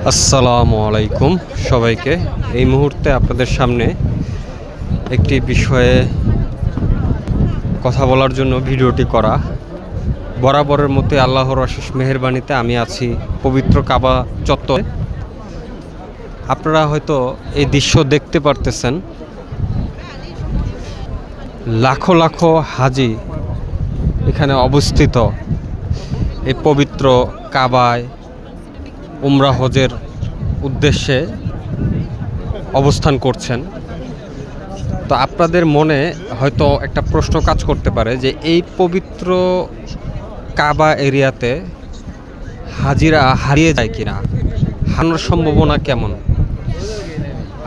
আসসালামু আলাইকুম সবাইকে। এই মুহূর্তে আপনাদের সামনে একটি বিষয়ে কথা বলার জন্য ভিডিওটি করা। বরাবরের মতো আল্লাহর অশেষ মেহেরবানিতে আমি আছি পবিত্র কাবা চত্বরে। আপনারা হয়তো এই দৃশ্য দেখতে পারতেছেন, লাখো লাখো হাজি এখানে অবস্থিত এই পবিত্র কাবায় উমরা হজের উদ্দেশ্যে অবস্থান করছেন। তো আপনাদের মনে হয়তো একটা প্রশ্ন কাজ করতে পারে যে এই পবিত্র কাবা এরিয়াতে হাজিরা হারিয়ে যায় কিনা, হারানোর সম্ভাবনা কেমন।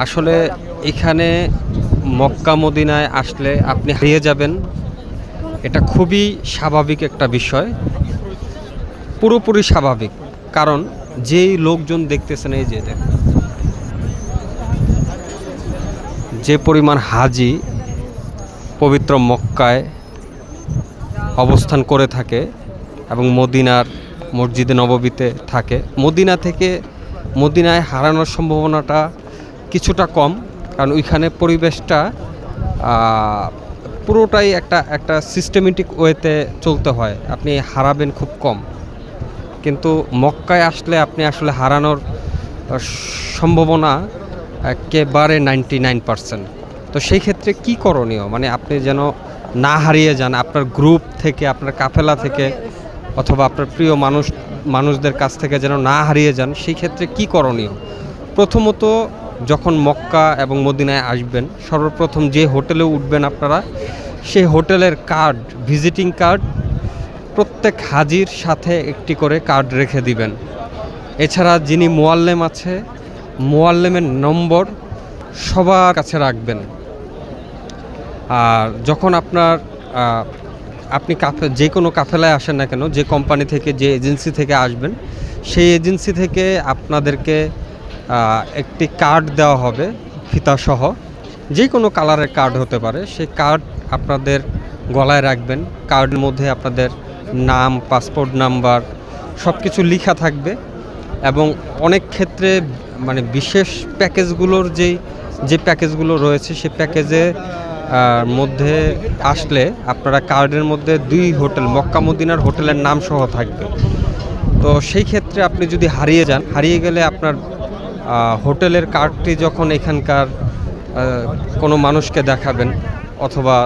আসলে এখানে মক্কা মদিনায় আসলে আপনি হারিয়ে যাবেন, এটা খুবই স্বাভাবিক একটা বিষয়, পুরোপুরি স্বাভাবিক। কারণ যেই লোকজন দেখতেছেন, এই যে পরিমাণ হাজি পবিত্র মক্কায় অবস্থান করে থাকে এবং মদিনার মসজিদে নববীতে থাকে, মদিনা থেকে মদিনায় হারানোর সম্ভাবনাটা কিছুটা কম। কারণ ওইখানে পরিবেশটা পুরোটাই একটা সিস্টেমেটিক ওয়েতে চলতে হয়, আপনি হারাবেন খুব কম। কিন্তু মক্কায় আসলে আপনি আসলে হারানোর সম্ভাবনা একেবারে 99%। তো সেই ক্ষেত্রে কি করণীয়, মানে আপনি যেন না হারিয়ে যান, আপনার গ্রুপ থেকে, আপনার কাফেলা থেকে, অথবা আপনার প্রিয় মানুষদের কাছ থেকে যেন না হারিয়ে যান, সেই ক্ষেত্রে কি করণীয়? প্রথমত, যখন মক্কা এবং মদিনায় আসবেন, সর্বপ্রথম যে হোটেলে উঠবেন আপনারা, সেই হোটেলের কার্ড, ভিজিটিং কার্ড প্রত্যেক হাজির সাথে একটি করে কার্ড রেখে দিবেন। এছাড়া যিনি মোয়াল্লেম আছে, মোয়াল্লেমের নম্বর সবার কাছে রাখবেন। আর যখন আপনি যে কোনো কাফেলায় আসেন না কেন, যে কোম্পানি থেকে, যে এজেন্সি থেকে আসবেন, সেই এজেন্সি থেকে আপনাদেরকে একটি কার্ড দেওয়া হবে ফিতাসহ, যে কোনো কালারের কার্ড হতে পারে। সেই কার্ড আপনাদের গলায় রাখবেন। কার্ডের মধ্যে আপনাদের নাম, পাসপোর্ট নাম্বার সব কিছু লেখা থাকবে। এবং অনেক ক্ষেত্রে মানে বিশেষ প্যাকেজগুলোর যে প্যাকেজগুলো রয়েছে, সেই প্যাকেজে মধ্যে আসলে আপনারা কার্ডের মধ্যে 2 হোটেল, মক্কা মদিনার হোটেলের নাম সহ থাকবে। তো সেই ক্ষেত্রে আপনি যদি হারিয়ে যান, হারিয়ে গেলে আপনার হোটেলের কার্ডটি যখন এখানকার কোনো মানুষকে দেখাবেন, অথবা